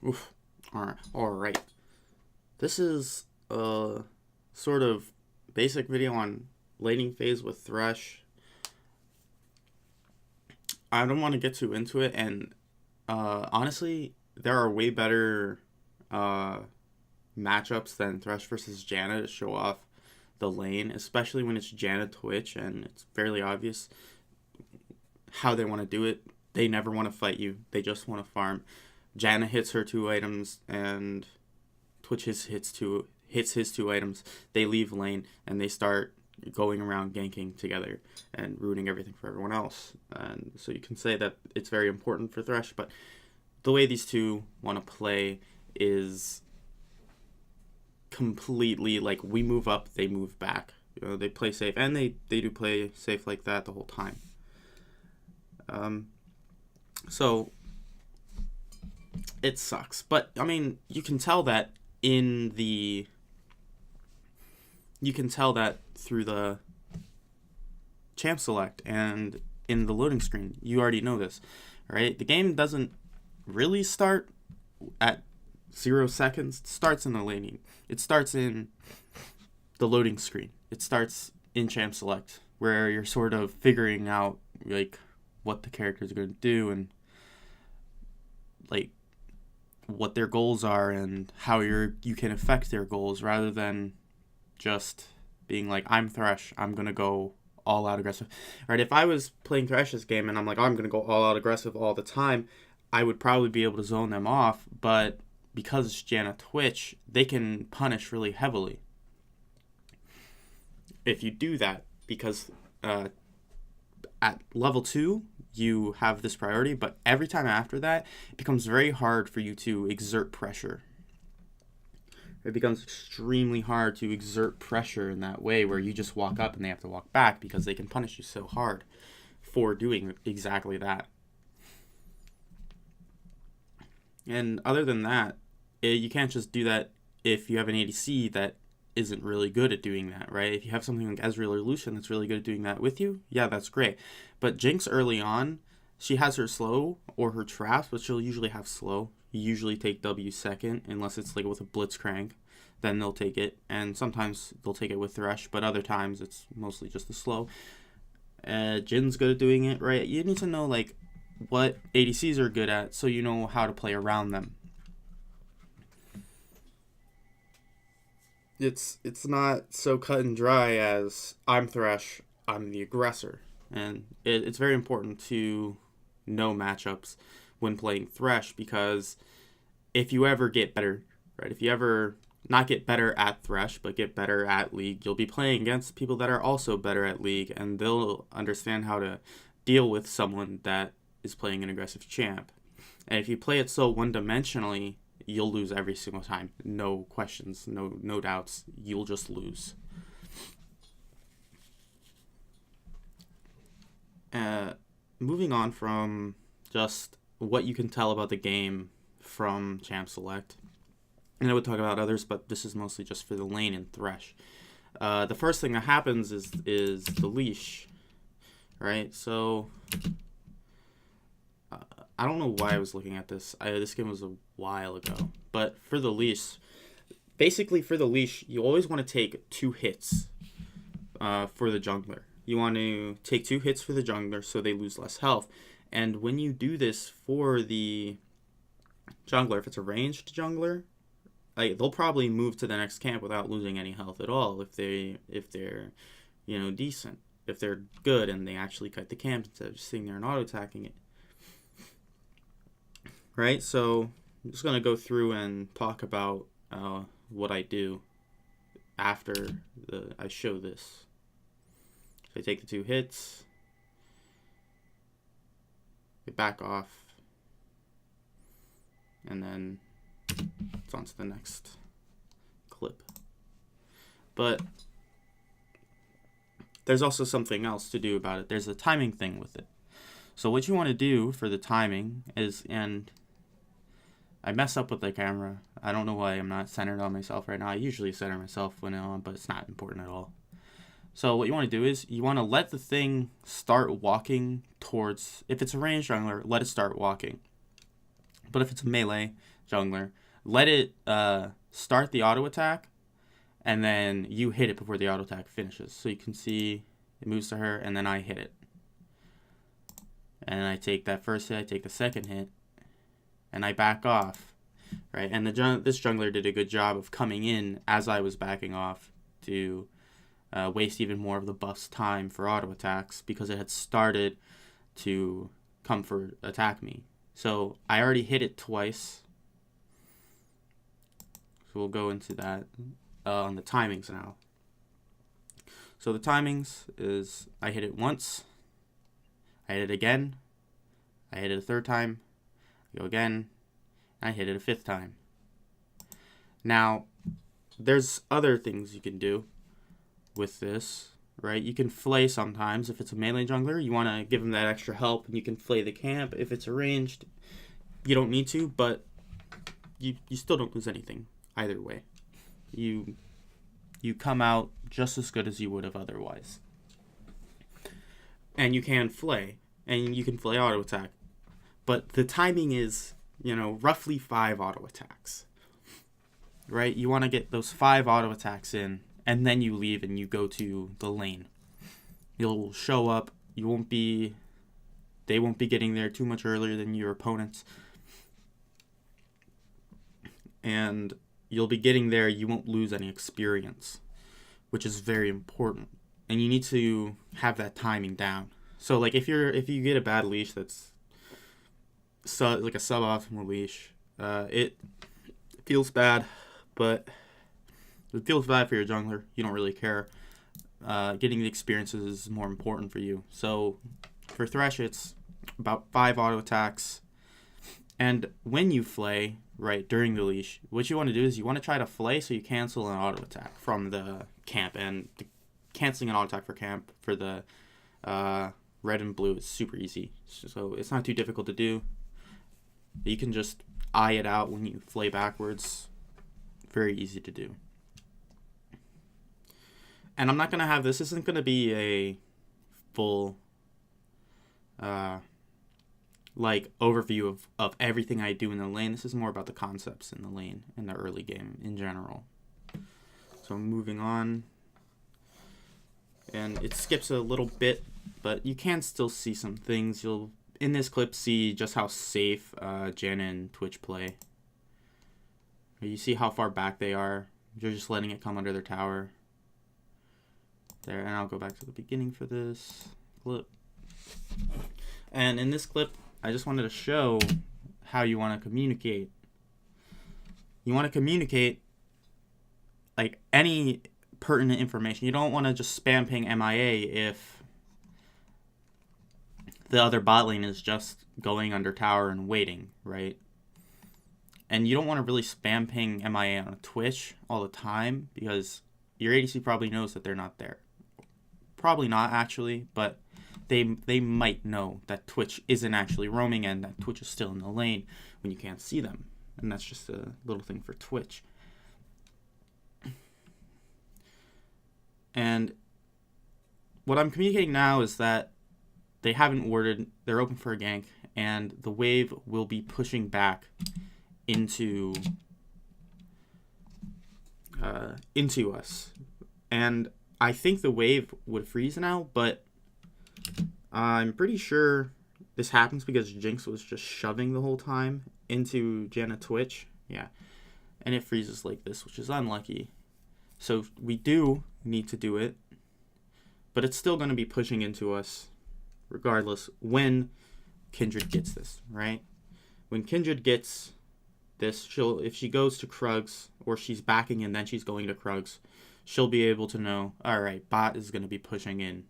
Oof. Alright. This is a sort of basic video on laning phase with Thresh. I don't want to get too into it, and honestly, there are way better matchups than Thresh versus Janna to show off the lane, especially when it's Janna Twitch, and it's fairly obvious how they want to do it. They never want to fight you. They just want to farm. Janna hits her 2 items, and Twitch hits his 2 items. They leave lane, and they start going around ganking together and ruining everything for everyone else. And so you can say that it's very important for Thresh, but the way these two want to play is completely like, we move up, they move back. You know, they play safe, and they do play safe like that the whole time. So it sucks, but I mean, you can tell that through the champ select and in the loading screen. You already know this, right? The game doesn't really start at 0 seconds. It starts in the laning. It starts in the loading screen. It starts in champ select, where you're sort of figuring out like what the characters are going to do and like what their goals are and how you can affect their goals, rather than just being like, I'm Thresh, I'm going to go all out aggressive. Right? If I was playing Thresh's game and I'm like, oh, I'm going to go all out aggressive all the time, I would probably be able to zone them off, but because it's Janna Twitch, they can punish really heavily if you do that, because at level 2, you have this priority, but every time after that, it becomes very hard for you to exert pressure. It becomes extremely hard to exert pressure in that way, where you just walk up and they have to walk back because they can punish you so hard for doing exactly that. And other than that, you can't just do that if you have an ADC that isn't really good at doing that, right? If you have something like Ezreal or Lucian that's really good at doing that with you, yeah, that's great. But Jinx early on, she has her slow or her traps, but she'll usually have slow. You usually take W second, unless it's like with a Blitzcrank. Then they'll take it, and sometimes they'll take it with Thresh, but other times it's mostly just the slow. Jin's good at doing it, right? You need to know like what ADCs are good at, so you know how to play around them. It's not so cut and dry as, I'm Thresh, I'm the aggressor. And it's very important to know matchups when playing Thresh, because if you ever get better, right? If you ever not get better at Thresh, but get better at League, you'll be playing against people that are also better at League, and they'll understand how to deal with someone that is playing an aggressive champ. And if you play it so one-dimensionally, you'll lose every single time. No questions, no doubts. You'll just lose. Moving on from just what you can tell about the game from Champ Select, and I would talk about others, but this is mostly just for the lane and Thresh. The first thing that happens is the leash, right? So I don't know why I was looking at this. This game was a while ago, but for the leash, basically for the leash, you always want to take 2 hits for the jungler. You want to take 2 hits for the jungler so they lose less health. And when you do this for the jungler, if it's a ranged jungler, they'll probably move to the next camp without losing any health at all if they're decent. If they're good and they actually cut the camp instead of just sitting there and auto-attacking it. Right? So I'm just going to go through and talk about what I do after I show this. I take the 2 hits, I back off, and then it's on to the next clip. But there's also something else to do about it. There's a timing thing with it. So what you want to do for the timing is, and I mess up with the camera. I don't know why I'm not centered on myself right now. I usually center myself when I'm on, but it's not important at all. So what you want to do is you want to let the thing start walking towards, if it's a ranged jungler, let it start walking. But if it's a melee jungler, let it start the auto attack, and then you hit it before the auto attack finishes. So you can see it moves to her, and then I hit it. And I take that first hit, I take the second hit, and I back off, right? And this jungler did a good job of coming in as I was backing off to waste even more of the buff's time for auto attacks because it had started to come for attack me. So I already hit it twice. So we'll go into that on the timings now. So the timings is I hit it once, I hit it again, I hit it a third time, I go again, and I hit it a fifth time. Now, there's other things you can do with this, right? You can flay sometimes. If it's a melee jungler, you want to give them that extra help, and you can flay the camp. If it's arranged, you don't need to, but you still don't lose anything either way. You come out just as good as you would have otherwise. And you can flay, and you can flay auto attack. But the timing is, roughly 5 auto attacks, right? You want to get those 5 auto attacks in, and then you leave and you go to the lane. You'll show up. They won't be getting there too much earlier than your opponents. And you'll be getting there. You won't lose any experience, which is very important. And you need to have that timing down. So like if you get a bad leash that's like a suboptimal leash, it feels bad, but it feels bad for your jungler. You don't really care. Getting the experiences is more important for you. So for Thresh, it's about 5 auto attacks. And when you flay, right, during the leash, what you want to do is you want to try to flay so you cancel an auto attack from the camp. And canceling an auto attack for camp for the red and blue is super easy. So it's not too difficult to do. You can just eye it out when you flay backwards. Very easy to do. And I'm not going to have this isn't going to be a full overview of everything I do in the lane. This is more about the concepts in the lane in the early game in general. So moving on. And it skips a little bit, but you can still see some things. You'll, in this clip, see just how safe Jen and Twitch play. You see how far back they are. You're just letting it come under their tower. There, and I'll go back to the beginning for this clip. And in this clip, I just wanted to show how you want to communicate. You want to communicate like any pertinent information. You don't want to just spam ping MIA if the other bot lane is just going under tower and waiting, right? And you don't want to really spam ping MIA on Twitch all the time because your ADC probably knows that they're not there. Probably not actually, but they might know that Twitch isn't actually roaming and that Twitch is still in the lane when you can't see them. And that's just a little thing for Twitch. And what I'm communicating now is that they haven't warded, they're open for a gank, and the wave will be pushing back into us. And I think the wave would freeze now, but I'm pretty sure this happens because Jinx was just shoving the whole time into Janna Twitch. Yeah. And it freezes like this, which is unlucky. So we do need to do it, but it's still going to be pushing into us regardless when Kindred gets this, right? When Kindred gets this, if she goes to Krugs or she's backing and then she's going to Krugs, she'll be able to know, all right, bot is going to be pushing in.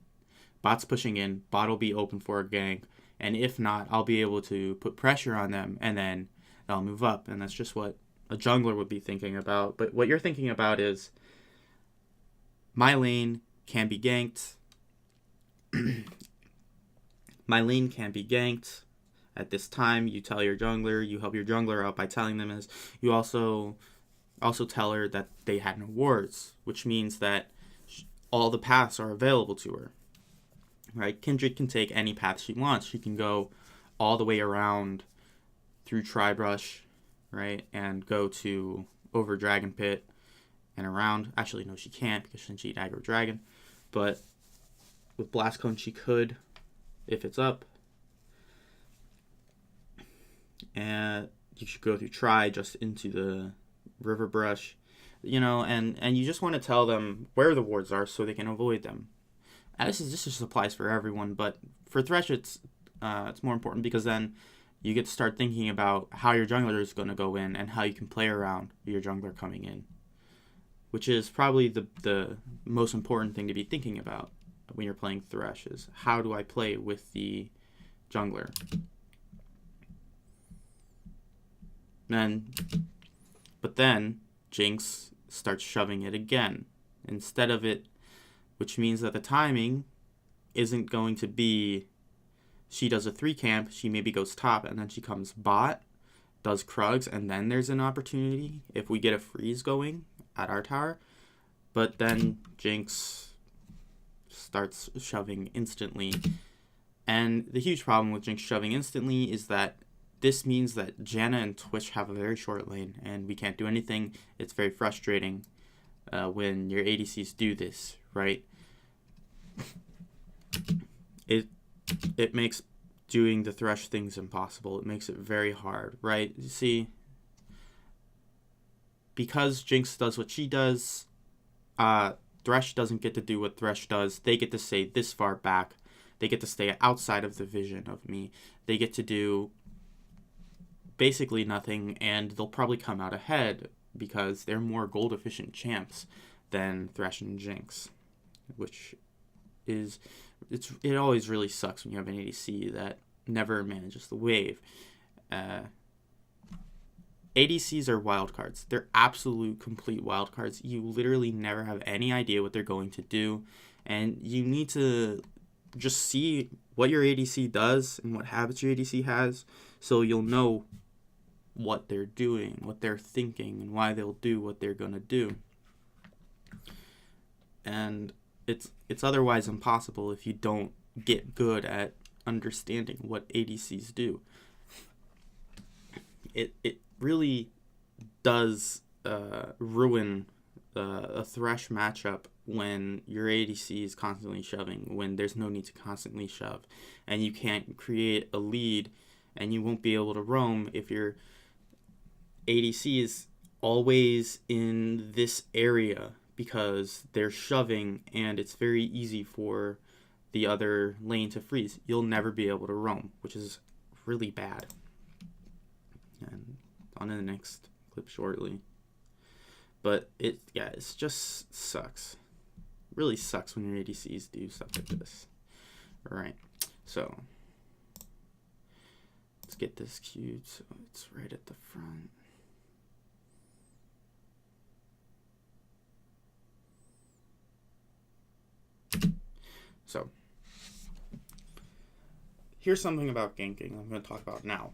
Bot's pushing in, bot will be open for a gank, and if not, I'll be able to put pressure on them, and then they'll move up, and that's just what a jungler would be thinking about. But what you're thinking about is, my lane can be ganked. My lane can be ganked. At this time, you tell your jungler, you help your jungler out by telling them as you also tell her that they had no wards, which means that all the paths are available to her. Right? Kindred can take any path she wants. She can go all the way around through Tri-Brush, right, and go to over Dragon Pit and around. Actually, no, she can't because she'd aggro Dragon. But with Blast Cone, she could if it's up. And you should go through Tri just into the River Brush, and you just want to tell them where the wards are so they can avoid them. And this just applies for everyone, but for Thresh, it's more important because then you get to start thinking about how your jungler is going to go in and how you can play around your jungler coming in, which is probably the most important thing to be thinking about when you're playing Thresh is how do I play with the jungler. But then Jinx starts shoving it again instead of it, which means that the timing isn't going to be she does a 3 camp, she maybe goes top, and then she comes bot, does Krugs, and then there's an opportunity if we get a freeze going at our tower. But then Jinx starts shoving instantly. And the huge problem with Jinx shoving instantly is that this means that Janna and Twitch have a very short lane, and we can't do anything. It's very frustrating when your ADCs do this, right? It makes doing the Thresh things impossible. It makes it very hard, right? You see, because Jinx does what she does, Thresh doesn't get to do what Thresh does. They get to stay this far back. They get to stay outside of the vision of me. They get to do basically nothing, and they'll probably come out ahead because they're more gold efficient champs than Thresh and Jinx, which is it always really sucks when you have an ADC that never manages the wave. ADCs are wildcards. They're absolute complete wildcards. You literally never have any idea what they're going to do, and you need to just see what your ADC does and what habits your ADC has so you'll know what they're doing, what they're thinking, and why they'll do what they're going to do. And it's otherwise impossible if you don't get good at understanding what ADCs do. It really does ruin a Thresh matchup when your ADC is constantly shoving, when there's no need to constantly shove, and you can't create a lead, and you won't be able to roam if your ADC is always in this area because they're shoving and it's very easy for the other lane to freeze. You'll never be able to roam, which is really bad. And on to the next clip shortly. But it just sucks. Really sucks when your ADCs do stuff like this. Alright, so let's get this queued so it's right at the front. So, here's something about ganking I'm going to talk about now.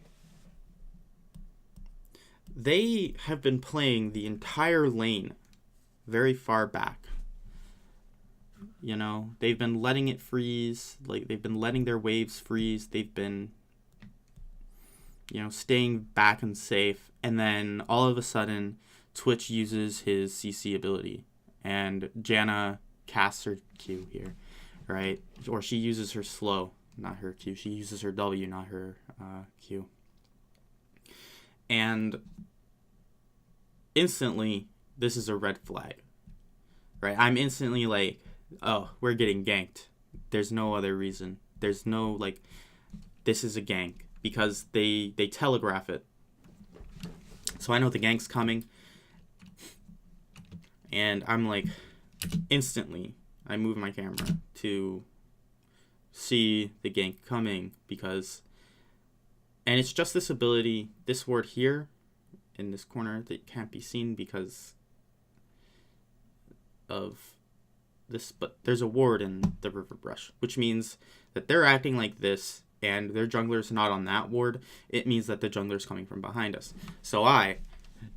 They have been playing the entire lane very far back. You know, they've been letting it freeze. Like, they've been letting their waves freeze. They've been, staying back and safe. And then all of a sudden, Twitch uses his CC ability. And Janna casts her Q here, right? Or she uses her slow, not her Q. She uses her W, not her Q. And instantly, this is a red flag, right? I'm instantly like, oh, we're getting ganked. There's no other reason. There's no, this is a gank. Because they telegraph it. So I know the gank's coming. And I'm like, instantly, I move my camera to see the gank coming because, and it's just this ability, this ward here in this corner that can't be seen because of this, but there's a ward in the River Brush, which means that they're acting like this and their jungler's not on that ward. It means that the jungler's coming from behind us. So I,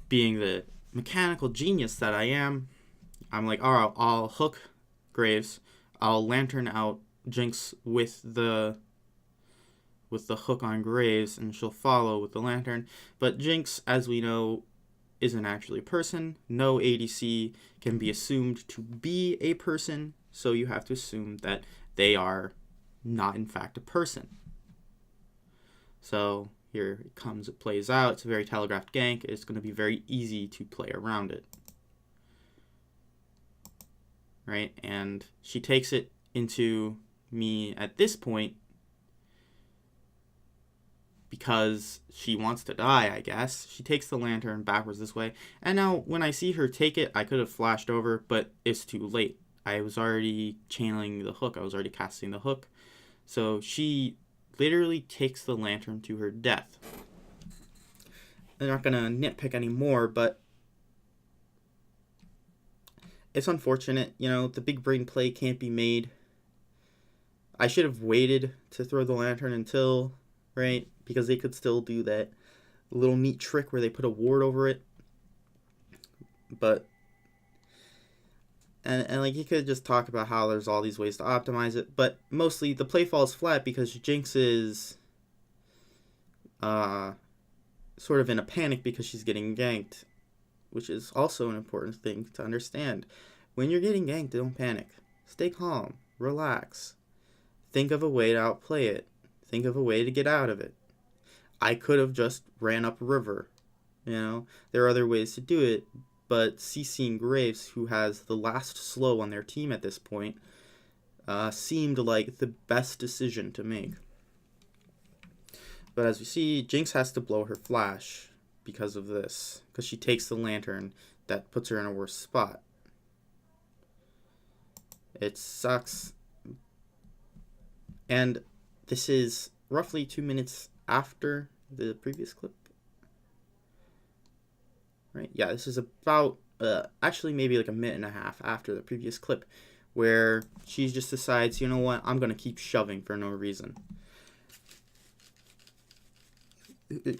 being the mechanical genius that I am, I'm like, all right, I'll hook Graves, I'll lantern out Jinx with the with the hook on Graves, and she'll follow with the lantern. But Jinx, as we know, isn't actually a person. No ADC can be assumed to be a person, so you have to assume that they are not in fact a person. So here it comes, it plays out. It's a very telegraphed gank. It's going to be very easy to play around it. Right? And she takes it into me at this point because she wants to die, I guess. She takes the lantern backwards this way. And now when I see her take it, I could have flashed over, but it's too late. I was already channeling the hook. I was already casting the hook. So she literally takes the lantern to her death. I'm not going to nitpick anymore, but it's unfortunate. You know, the big brain play can't be made. I should have waited to throw the lantern until, right? Because they could still do that little neat trick where they put a ward over it. But, and like, you could just talk about how there's all these ways to optimize it. But mostly the play falls flat because Jinx is sort of in a panic because she's getting ganked. Which is also an important thing to understand. When you're getting ganked, don't panic. Stay calm. Relax. Think of a way to outplay it. Think of a way to get out of it. I could have just ran up river. You know, there are other ways to do it, but CCing Graves, who has the last slow on their team at this point, seemed like the best decision to make. But as we see, Jinx has to blow her flash because of this, because she takes the lantern that puts her in a worse spot. It sucks. And this is roughly 2 minutes after the previous clip. Right? Yeah, this is about, actually maybe like a minute and a half after the previous clip, where she just decides, you know what, I'm going to keep shoving for no reason.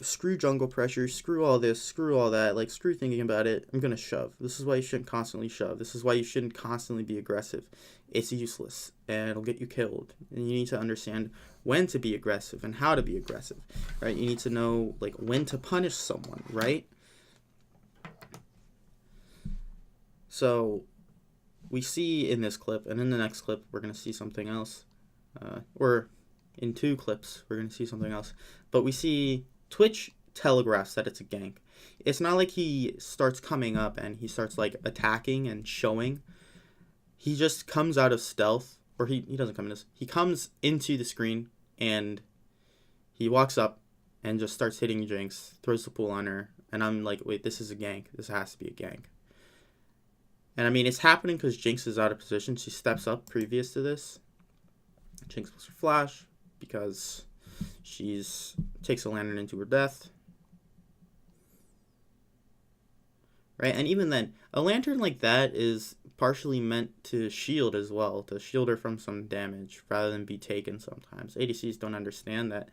Screw jungle pressure, screw all this, screw all that, like, screw thinking about it, I'm gonna shove. This is why you shouldn't constantly shove. This is why you shouldn't constantly be aggressive. It's useless, and it'll get you killed. And you need to understand when to be aggressive and how to be aggressive, right? You need to know, like, when to punish someone, right? So, we see in this clip, and in the next clip, we're gonna see something else. Or in 2 clips, we're gonna see something else. But we see Twitch telegraphs that it's a gank. It's not like he starts coming up and he starts like attacking and showing. He just comes out of stealth, or he doesn't come in this. He comes into the screen and he walks up and just starts hitting Jinx, throws the pool on her, and I'm like, wait, this is a gank. This has to be a gank. And I mean, it's happening because Jinx is out of position. She steps up previous to this. Jinx was her flash because she's takes a lantern into her death. Right? And even then, a lantern like that is partially meant to shield as well, to shield her from some damage rather than be taken sometimes. ADCs don't understand that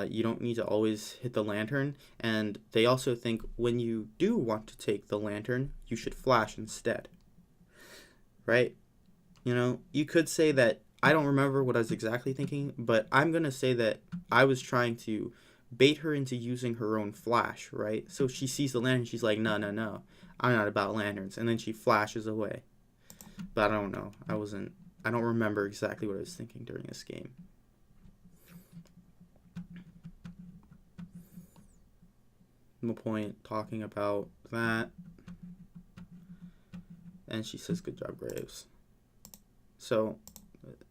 you don't need to always hit the lantern, and they also think when you do want to take the lantern, you should flash instead. Right? You know, you could say that, I don't remember what I was exactly thinking, but I'm going to say that I was trying to bait her into using her own flash, right? So she sees the lantern, she's like, no, I'm not about lanterns, and then she flashes away. But I don't know. I don't remember exactly what I was thinking during this game. No point talking about that. And she says, good job, Graves. So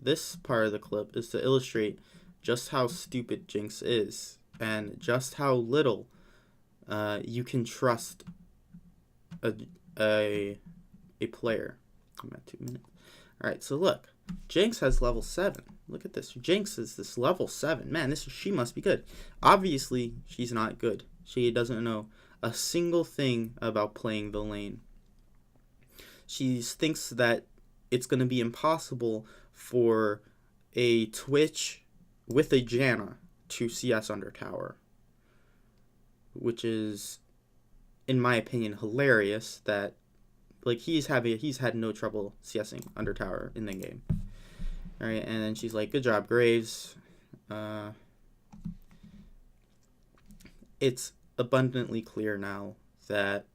this part of the clip is to illustrate just how stupid Jinx is and just how little you can trust a player. I'm at 2 minutes. All right, so look, Jinx has level 7. Look at this. Jinx is this level 7. Man, she must be good. Obviously, she's not good. She doesn't know a single thing about playing the lane. She thinks that it's going to be impossible for a Twitch with a Janna to CS under tower, which is, in my opinion, hilarious. That like he's had no trouble CSing under tower in the game. All right, and then she's like, "Good job, Graves." it's abundantly clear now that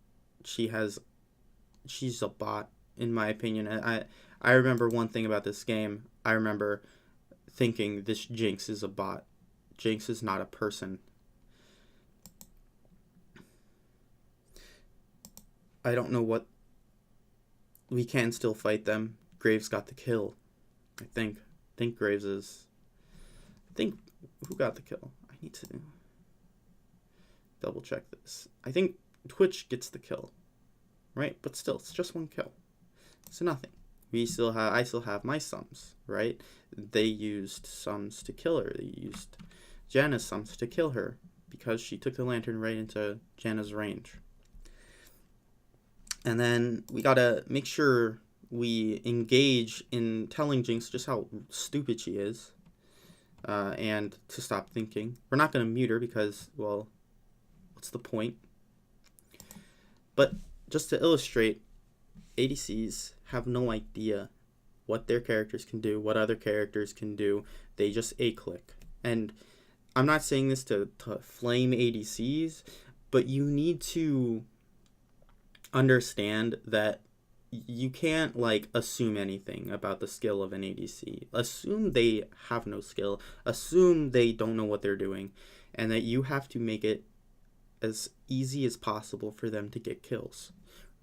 she's a bot, in my opinion. I remember one thing about this game. I remember thinking this Jinx is a bot. Jinx is not a person. I don't know what... We can still fight them. Graves got the kill, I think. I think Graves is... I think... Who got the kill? I need to double check this. I think Twitch gets the kill, right? But still, it's just one kill. It's nothing. I still have my sums, right? They used sums to kill her. They used Janna's sums to kill her because she took the lantern right into Janna's range. And then we gotta make sure we engage in telling Jinx just how stupid she is, and to stop thinking. We're not gonna mute her because, well, what's the point? But just to illustrate, ADCs have no idea what their characters can do, what other characters can do. They just A-click. And I'm not saying this to flame ADCs, but you need to understand that you can't assume anything about the skill of an ADC. Assume they have no skill. Assume they don't know what they're doing, and that you have to make it as easy as possible for them to get kills.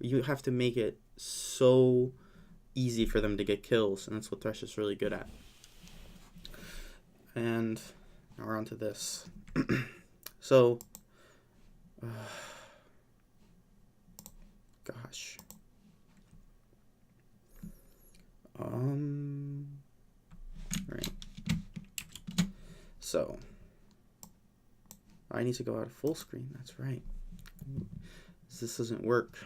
You have to make it so easy for them to get kills, and that's what Thresh is really good at. And now we're on to this. So, gosh. Right. So, I need to go out of full screen. That's right. This doesn't work.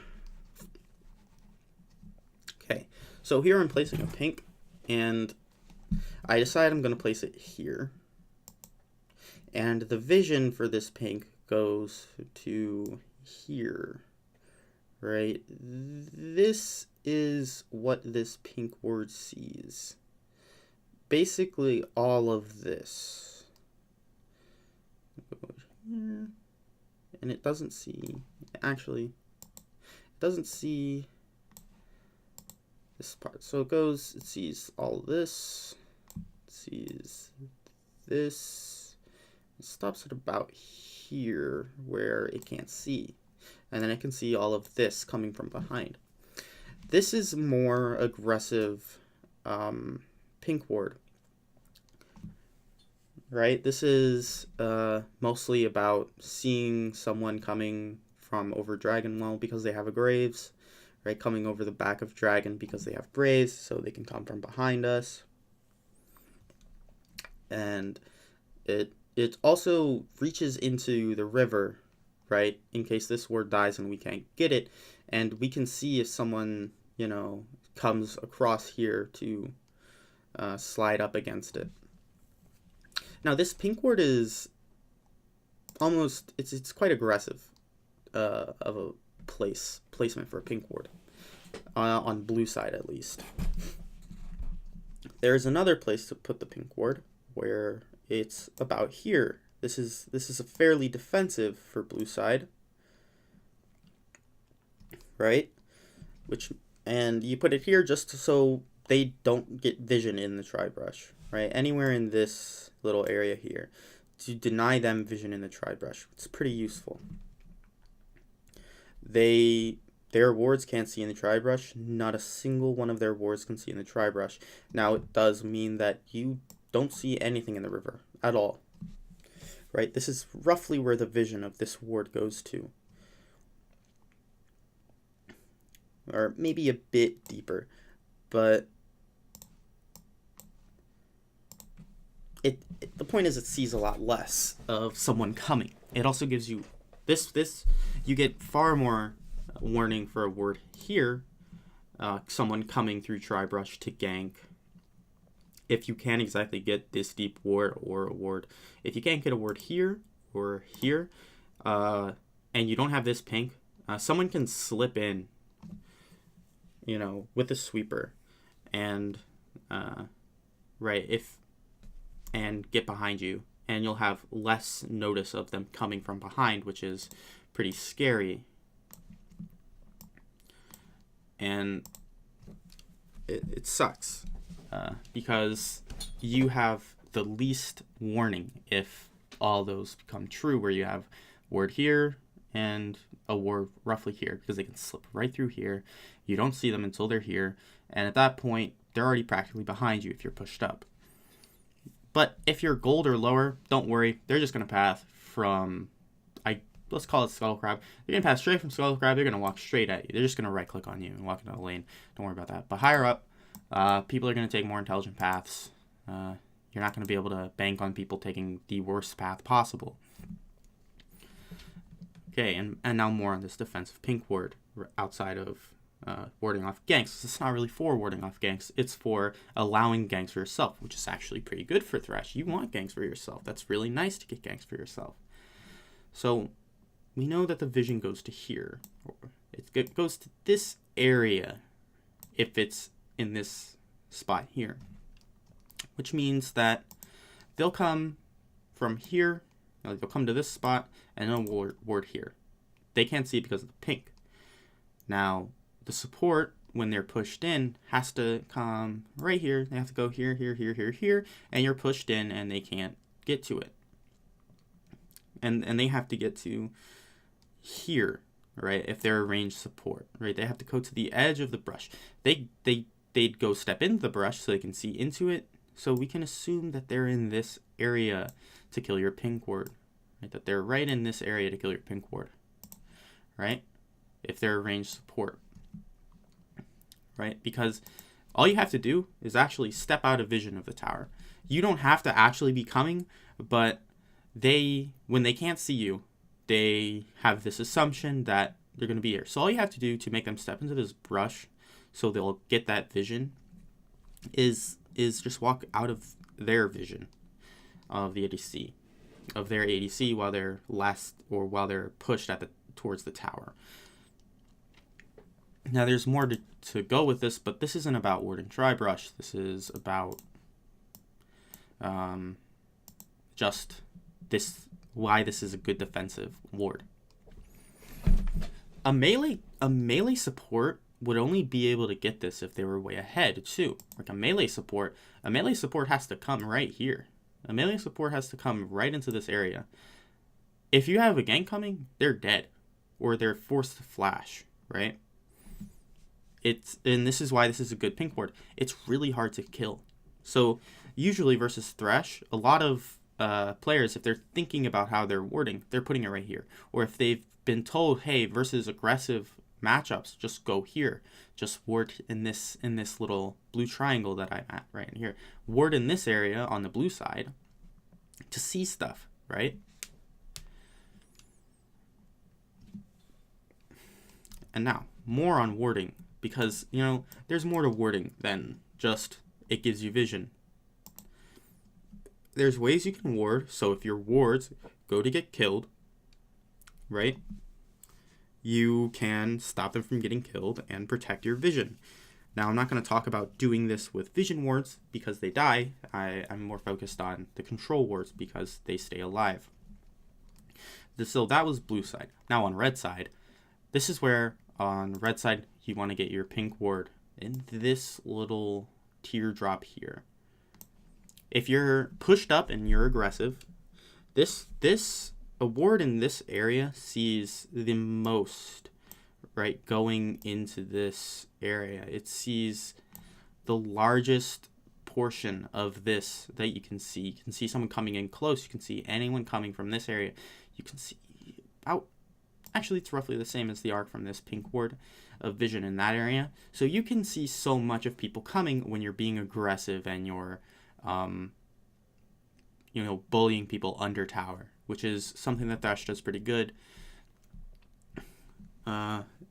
Okay, so here I'm placing a pink, and I decide I'm going to place it here. And the vision for this pink goes to here, right? This is what this pink ward sees. Basically all of this. And it doesn't see, actually, it doesn't see this part. So it sees all this, it sees this, it stops at about here where it can't see. And then it can see all of this coming from behind. This is more aggressive pink ward, right? This is mostly about seeing someone coming from over Dragon Well because they have a Graves, right? Coming over the back of Dragon because they have Graves, so they can come from behind us. And it also reaches into the river, right? In case this ward dies and we can't get it, and we can see if someone, comes across here to slide up against it. Now this pink ward is almost, it's quite aggressive of a placement for a pink ward, on blue side at least. There's another place to put the pink ward where it's about here. This is a fairly defensive for blue side, right? And you put it here just so they don't get vision in the tri-brush, right? Anywhere in this little area here to deny them vision in the tri-brush. It's pretty useful. Their wards can't see in the tri-brush. Not a single one of their wards can see in the tri-brush. Now it does mean that you don't see anything in the river at all, right? This is roughly where the vision of this ward goes to, or maybe a bit deeper, but the point is it sees a lot less of someone coming. It also gives you you get far more warning for a ward here, someone coming through tri-brush to gank. If you can't exactly get this deep ward or a ward, if you can't get a ward here or here, and you don't have this pink, someone can slip in, with a sweeper, and and get behind you and you'll have less notice of them coming from behind, which is pretty scary. And it sucks because you have the least warning if all those become true, where you have ward here and a ward roughly here, because they can slip right through here. You don't see them until they're here, and at that point they're already practically behind you if you're pushed up. But if you're gold or lower, don't worry, they're just going to path from, let's call it Skull Crab. They're going to pass straight from Skull Crab. They're going to walk straight at you. They're just going to right click on you and walk into the lane. Don't worry about that. But higher up, people are going to take more intelligent paths. You're not going to be able to bank on people taking the worst path possible. Okay, and now more on this defensive pink ward outside of warding off ganks. It's not really for warding off ganks. It's for allowing ganks for yourself, which is actually pretty good for Thresh. You want ganks for yourself. That's really nice to get ganks for yourself. So we know that the vision goes to here. It goes to this area if it's in this spot here, which means that they'll come from here. They'll come to this spot and they'll ward here. They can't see it because of the pink. Now, the support, when they're pushed in, has to come right here. They have to go here, here, here, here, here, and you're pushed in and they can't get to it. And they have to get to here, right? If they're a ranged support, right? They have to go to the edge of the brush. They'd go step into the brush so they can see into it. So we can assume that they're in this area to kill your pink ward, right? That they're right in this area to kill your pink ward, right? If they're a ranged support, right? Because all you have to do is actually step out of vision of the tower. You don't have to actually be coming, but when they can't see you, they have this assumption that they're going to be here. So all you have to do to make them step into this brush so they'll get that vision is just walk out of their vision of the ADC, of their ADC while they're pushed towards the tower. Now there's more to go with this, but this isn't about warding dry brush. This is about just why this is a good defensive ward. A melee support would only be able to get this if they were way ahead too. Like a melee support has to come right here. A melee support has to come right into this area. If you have a gank coming, they're dead, or they're forced to flash, right? And this is why this is a good pink ward. It's really hard to kill. So usually versus Thresh, a lot of players, if they're thinking about how they're warding, they're putting it right here. Or if they've been told, hey, versus aggressive matchups, just go here. Just ward in this little blue triangle that I'm at right in here. Ward in this area on the blue side to see stuff, right? And now, more on warding, because, there's more to warding than just it gives you vision. There's ways you can ward, so if your wards go to get killed, right, you can stop them from getting killed and protect your vision. Now, I'm not going to talk about doing this with vision wards because they die. I'm more focused on the control wards because they stay alive. So that was blue side. Now on red side, this is where on red side you want to get your pink ward in this little teardrop here. If you're pushed up and you're aggressive, a ward in this area sees the most, right, going into this area. It sees the largest portion of this that you can see. You can see someone coming in close. You can see anyone coming from this area. You can see actually it's roughly the same as the arc from this pink ward of vision in that area. So you can see so much of people coming when you're being aggressive and you're bullying people under tower, which is something that Thresh does pretty good,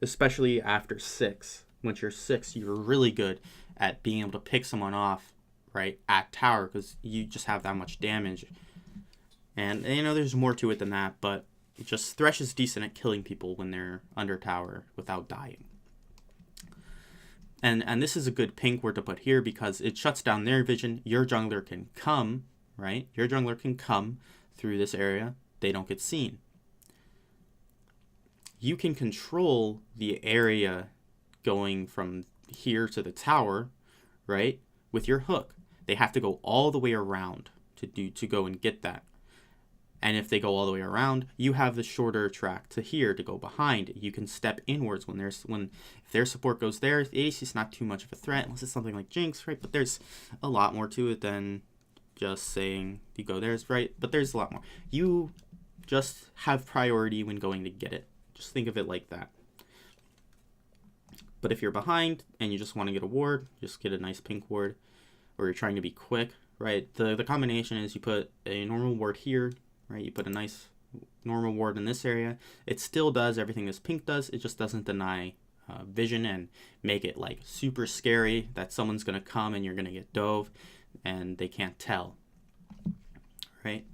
especially after 6. Once you're 6, you're really good at being able to pick someone off, right, at tower, because you just have that much damage. And there's more to it than that, but just Thresh is decent at killing people when they're under tower without dying. And this is a good pink word to put here because it shuts down their vision. Your jungler can come right? Your jungler can come through this area. They don't get seen. You can control the area going from here to the tower, right? With your hook. They have to go all the way around to go and get that. And if they go all the way around, you have the shorter track to here to go behind. You can step inwards if their support goes there. The ADC is not too much of a threat unless it's something like Jinx, right? But there's a lot more to it than just saying you go there, right? But there's a lot more. You just have priority when going to get it. Just think of it like that. But if you're behind and you just want to get a ward, just get a nice pink ward, or you're trying to be quick, right? The combination is you put a normal ward here, right? You put a nice normal ward in this area. It still does everything this pink does. It just doesn't deny vision and make it like super scary that someone's going to come and you're going to get dove and they can't tell, right?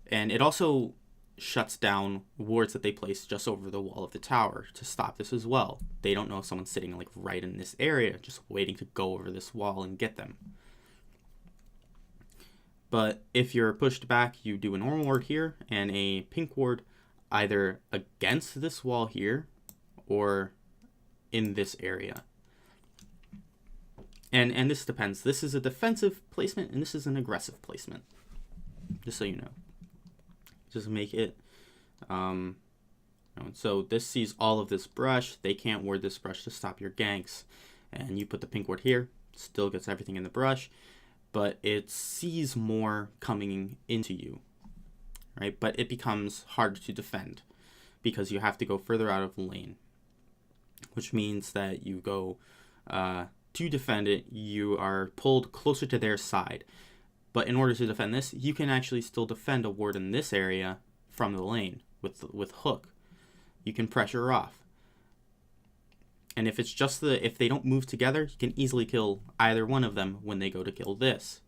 And it also shuts down wards that they place just over the wall of the tower to stop this as well. They don't know if someone's sitting like right in this area just waiting to go over this wall and get them. But if you're pushed back, you do a normal ward here and a pink ward either against this wall here or in this area. And this depends. This is a defensive placement and this is an aggressive placement. Just so you know. Just make it. So this sees all of this brush. They can't ward this brush to stop your ganks. And you put the pink ward here. Still gets everything in the brush. But it sees more coming into you, right? But it becomes hard to defend because you have to go further out of the lane, which means that you go to defend it, you are pulled closer to their side. But in order to defend this, you can actually still defend a ward in this area from the lane with hook. You can pressure off. And if it's just if they don't move together, you can easily kill either one of them when they go to kill this.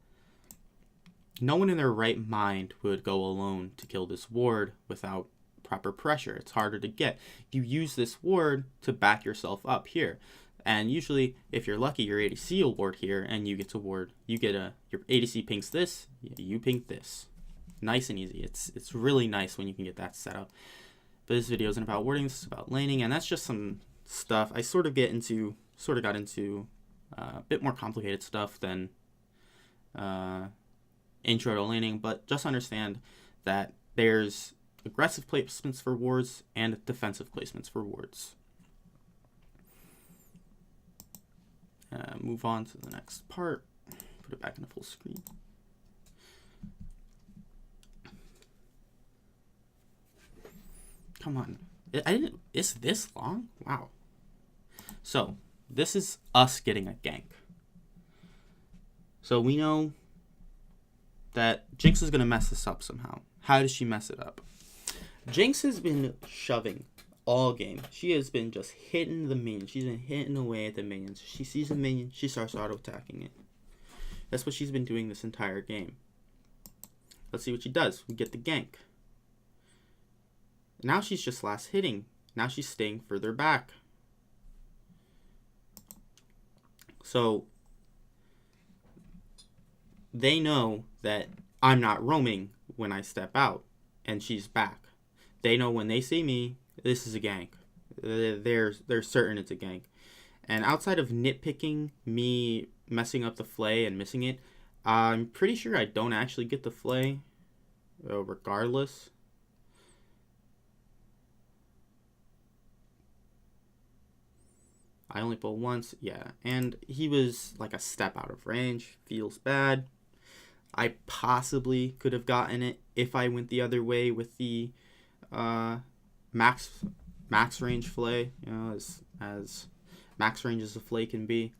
No one in their right mind would go alone to kill this ward without proper pressure. It's harder to get. You use this ward to back yourself up here. And usually, if you're lucky, your ADC will ward here, and you get to ward. You get your ADC pinks this, you pink this. Nice and easy. It's really nice when you can get that set up. But this video isn't about warding. This is about laning, and that's just some stuff. I sort of got into a bit more complicated stuff than intro to laning, but just understand that there's aggressive placements for wards and defensive placements for wards. Move on to the next part. Put it back in the full screen. Come on. It's this long? Wow. So, this is us getting a gank. So we know that Jinx is going to mess this up somehow. How does she mess it up? Jinx has been shoving all game. She has been just hitting the minions. She's been hitting away at the minions. She sees a minion, she starts auto-attacking it. That's what she's been doing this entire game. Let's see what she does. We get the gank. Now she's just last hitting. Now she's staying further back. So they know that I'm not roaming when I step out, and she's back. They know when they see me, this is a gank. They're certain it's a gank. And outside of nitpicking me messing up the flay and missing it, I'm pretty sure I don't actually get the flay, regardless. I only pulled once, yeah. And he was like a step out of range. Feels bad. I possibly could have gotten it if I went the other way with the max range flay, you know, as max range as a flay can be.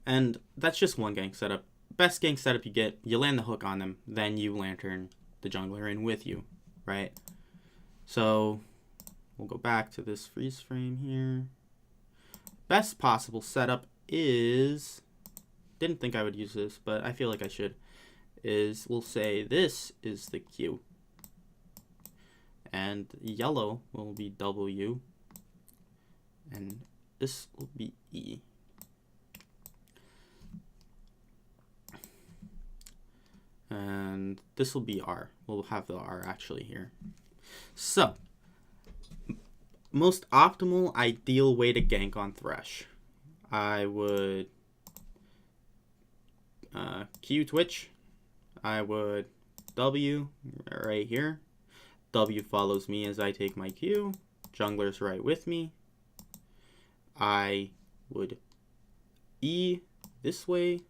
And that's just one gank setup. Best gank setup you get, you land the hook on them, then you lantern the jungler in with you, right? So we'll go back to this freeze frame here. Best possible setup is, didn't think I would use this, but I feel like I should, is we'll say this is the Q. And yellow will be W. And this will be E. And this will be R. We'll have the R actually here. So, most optimal, ideal way to gank on Thresh. I would Q Twitch. I would W right here. W follows me as I take my Q. Jungler's right with me. I would E this way.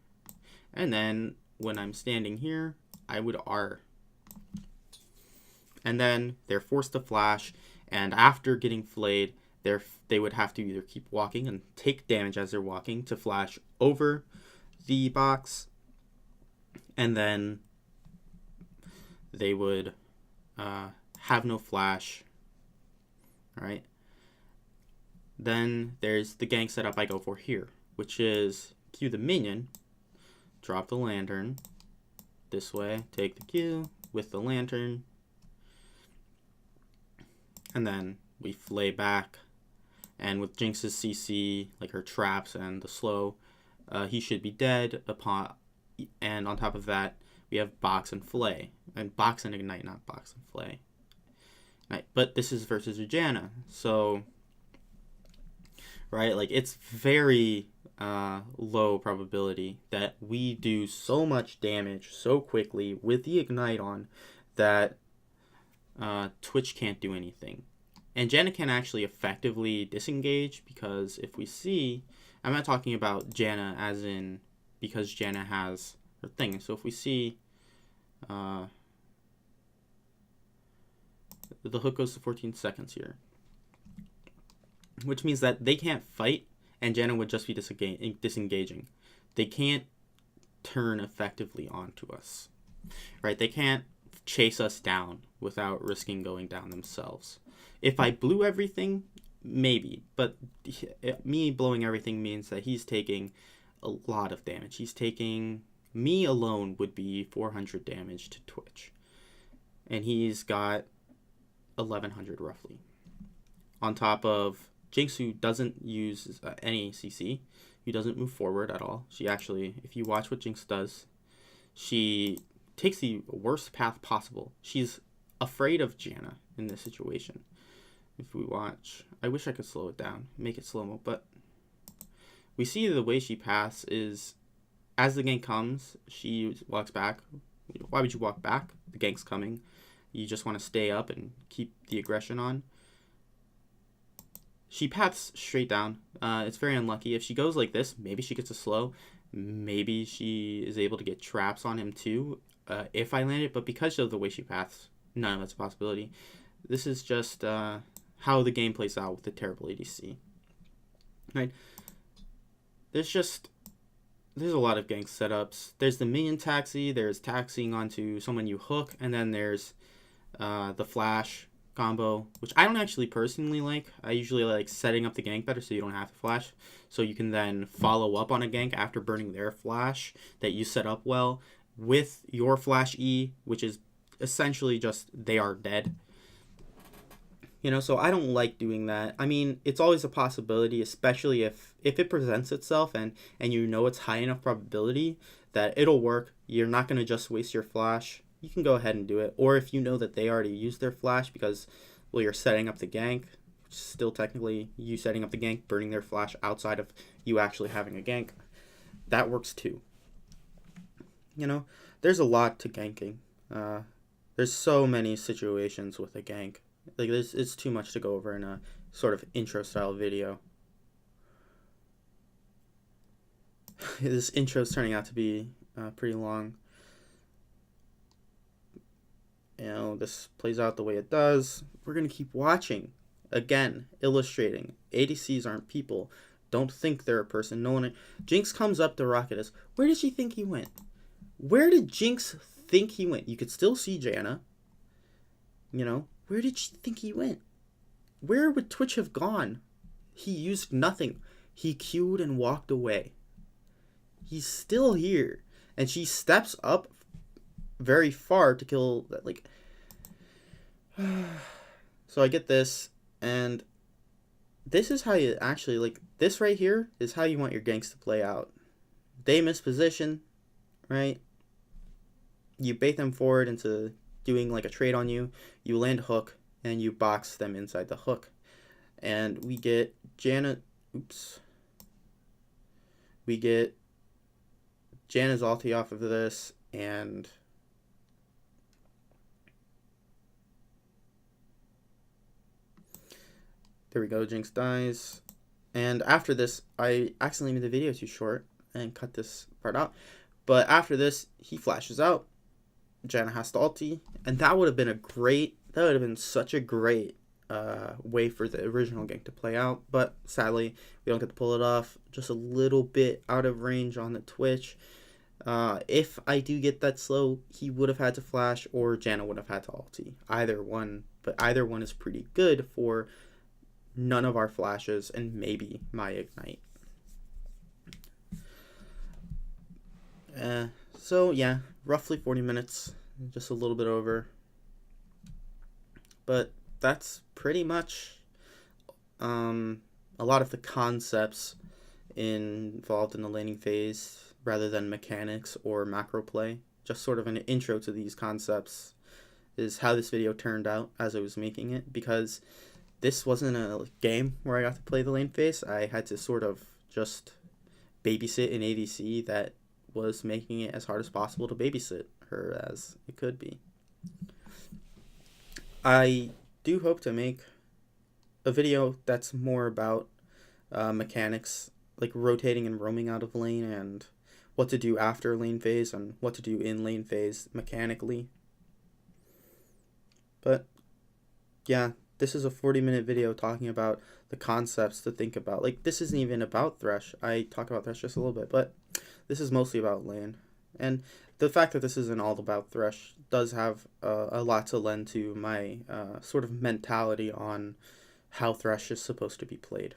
And then when I'm standing here, I would R. And then they're forced to flash. And after getting flayed, they would have to either keep walking and take damage as they're walking to flash over the box. And then they would have no flash. All right. Then there's the gank setup I go for here, which is Q the minion, drop the lantern this way, take the Q with the lantern, and then we flay back. And with Jinx's CC, like her traps and the slow, he should be dead upon. And on top of that, we have box and flay, and box and ignite, not box and flay. Right, but this is versus Ujana, so right, like it's very low probability that we do so much damage so quickly with the ignite on that Twitch can't do anything. And Janna can actually effectively disengage, because if we see, I'm not talking about Janna as in because Janna has her thing. So if we see the hook goes to 14 seconds here, which means that they can't fight and Janna would just be disengaging. They can't turn effectively onto us, right? They can't chase us down without risking going down themselves. If I blew everything, maybe, but me blowing everything means that he's taking a lot of damage. He's taking, me alone would be 400 damage to Twitch, and he's got 1100 roughly. On top of Jinx, who doesn't use any CC, who doesn't move forward at all. She actually, if you watch what Jinx does, she takes the worst path possible. She's afraid of Janna in this situation. If we watch, I wish I could slow it down, make it slow-mo, but we see the way she paths is, as the gank comes, she walks back. Why would you walk back? The gank's coming. You just want to stay up and keep the aggression on. She paths straight down. It's very unlucky. If she goes like this, maybe she gets a slow. Maybe she is able to get traps on him too, if I land it. But because of the way she paths, none of that's a possibility. This is just how the game plays out with the terrible ADC. Right? There's a lot of gank setups. There's the minion taxi. There's taxiing onto someone you hook. And then there's the flash combo, which I don't actually personally like. I usually like setting up the gank better so you don't have to flash. So you can then follow up on a gank after burning their flash that you set up well with your flash E, which is essentially just they are dead. You know, so I don't like doing that. I mean, it's always a possibility, especially if it presents itself and you know it's high enough probability that it'll work. You're not going to just waste your flash. You can go ahead and do it. Or if you know that they already used their flash because, well, you're setting up the gank, which is still technically you setting up the gank, burning their flash outside of you actually having a gank, that works too. You know, there's a lot to ganking. There's so many situations with a gank. Like, it's too much to go over in a sort of intro style video. This intro is turning out to be pretty long. You know, this plays out the way it does. We're going to keep watching. Again, illustrating. ADCs aren't people. Don't think they're a person. No one. Jinx comes up to rocket us. Where did she think he went? Where did Jinx think he went? You could still see Janna. You know, where did she think he went? Where would Twitch have gone? He used nothing. He queued and walked away. He's still here. And she steps up very far to kill, like, so I get this, and this is how you actually, like, this right here is how you want your ganks to play out. They miss position, right? you bait them forward into doing like a trade on you, you land a hook, and you box them inside the hook. And we get we get Janna's ulti off of this, and there we go, Jinx dies. And after this, I accidentally made the video too short and cut this part out. But after this, he flashes out. Janna has to ulti, and that would have been such a great way for the original gank to play out. But sadly, we don't get to pull it off. Just a little bit out of range on the Twitch. If I do get that slow, he would have had to flash, or Janna would have had to ulti. Either one, but either one is pretty good for none of our flashes and maybe my ignite. So yeah, roughly 40 minutes, just a little bit over. But that's pretty much a lot of the concepts involved in the laning phase rather than mechanics or macro play. Just sort of an intro to these concepts is how this video turned out as I was making it, because this wasn't a game where I got to play the lane phase. I had to sort of just babysit an ADC that was making it as hard as possible to babysit her as it could be. I do hope to make a video that's more about mechanics, like rotating and roaming out of lane, and what to do after lane phase and what to do in lane phase mechanically. But yeah, this is a 40-minute video talking about the concepts to think about. Like, this isn't even about Thresh. I talk about Thresh just a little bit, but this is mostly about lane. And the fact that this isn't all about Thresh does have a lot to lend to my sort of mentality on how Thresh is supposed to be played.